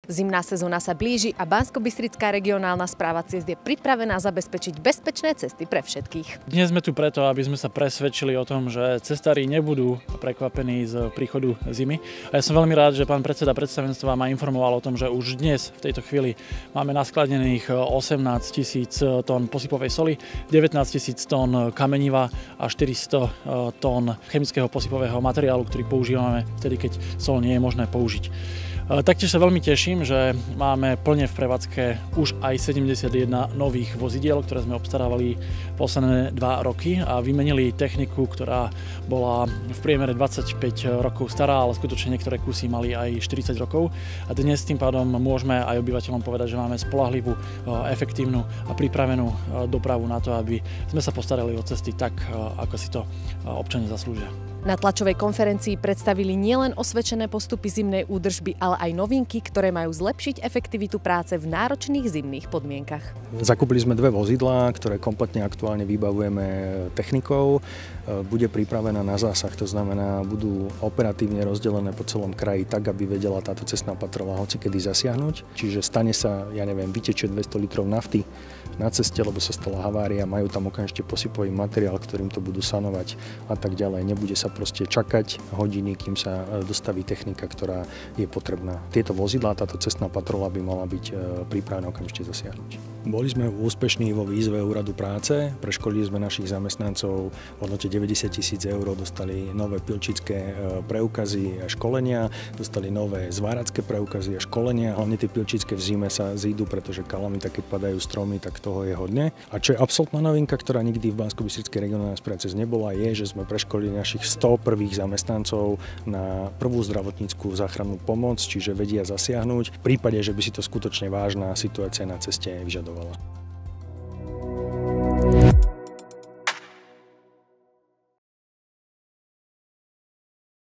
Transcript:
Zimná sezóna sa blíži a Banskobystrická regionálna správa ciest je pripravená zabezpečiť bezpečné cesty pre všetkých. Dnes sme tu preto, aby sme sa presvedčili o tom, že cestári nebudú prekvapení z príchodu zimy. A ja som veľmi rád, že pán predseda predstavenstva ma informoval o tom, že už dnes v tejto chvíli máme naskladených 18 000 tón posypovej soli, 19 000 tón kameniva a 400 tón chemického posypového materiálu, ktorý používame vtedy, keď sol nie je možné použiť. Taktiež sa veľmi teším, že máme plne v prevádzke už aj 71 nových vozidiel, ktoré sme obstarávali posledné 2 roky a vymenili techniku, ktorá bola v priemere 25 rokov stará, ale skutočne niektoré kusy mali aj 40 rokov. A dnes tým pádom môžeme aj obyvateľom povedať, že máme spoľahlivú, efektívnu a pripravenú dopravu na to, aby sme sa postarali o cesty tak, ako si to občania zaslúžia. Na tlačovej konferencii predstavili nielen osvedčené postupy zimnej údržby, ale aj novinky, ktoré majú zlepšiť efektivitu práce v náročných zimných podmienkach. Zakúpili sme 2 vozidlá, ktoré kompletne aktuálne vybavujeme technikou. Bude pripravená na zásah, to znamená, budú operatívne rozdelené po celom kraji tak, aby vedela táto cestná patrola hocikedy zasiahnuť. Čiže stane sa, vytečie 200 litrov nafty na ceste, lebo sa stala havária, majú tam okamžite posypový materiál, ktorým to budú sanovať a tak ďalej. Nebude sa proste čakať hodiny, kým sa dostaví technika, ktorá je potrebná. Tieto vozidlá, táto cestná patrola by mala byť pripravená okamžite zasiahnuť. Boli sme úspešní vo výzve úradu práce, preškolili sme našich zamestnancov v hodnote 90 000 eur, dostali nové pilčické preukazy a školenia, dostali nové zváracké preukazy a školenia, hlavne tie pilčické v zime sa zídu, pretože kalamita, keď padajú stromy, tak toho je hodne. A čo je absolútna novinka, ktorá nikdy v Banskobystrickej regionálnej správe nebola, je, že sme preškolili našich 100 prvých zamestnancov na prvú zdravotníckú záchrannú pomoc, čiže vedia zasiahnuť v prípade, že by si to skutočne vážna situácia na ceste vyžadovala.